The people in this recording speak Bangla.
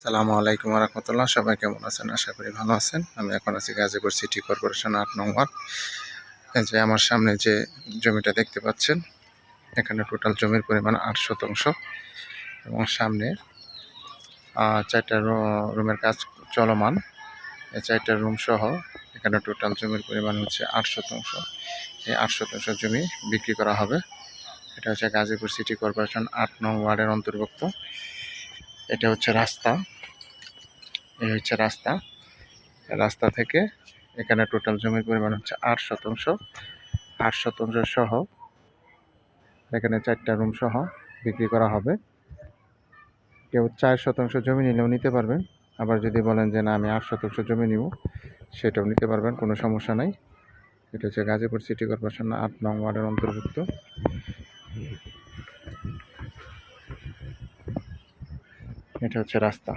আসসালামু আলাইকুম রহমতুল্লাহ। সবাই কেমন আছেন? আশা করি ভালো আছেন। আমি এখন আছি গাজীপুর সিটি কর্পোরেশন ৮ নং ওয়ার্ড। এই যে আমার সামনে যে জমিটা দেখতে পাচ্ছেন, এখানে টোটাল জমির পরিমাণ ৮ শতাংশ এবং সামনে 4টা রুমের কাজ চলমান। এই 4টা রুম সহ এখানে টোটাল জমির পরিমাণ হচ্ছে ৮ শতাংশ। এই ৮ শতাংশ জমি বিক্রি করা হবে। এটা হচ্ছে গাজীপুর সিটি কর্পোরেশন ৮ নং ওয়ার্ডের অন্তর্ভুক্ত। এটা হচ্ছে রাস্তা। এই হচ্ছে রাস্তা। রাস্তা থেকে এখানে টোটাল জমির পরিমাণ হচ্ছে ৮ শতাংশ। ৮ শতাংশ সহ এখানে 4টা রুম সহ বিক্রি করা হবে। কেউ 4 শতাংশ জমি নিলেও নিতে পারবেন, আবার যদি বলেন যে না আমি 8 শতাংশ জমি নিব, সেটাও নিতে পারবেন, কোনো সমস্যা নাই। এটা হচ্ছে গাজীপুর সিটি কর্পোরেশন ৮ নং ওয়ার্ডের অন্তর্ভুক্ত। এটা হচ্ছে রাস্তা।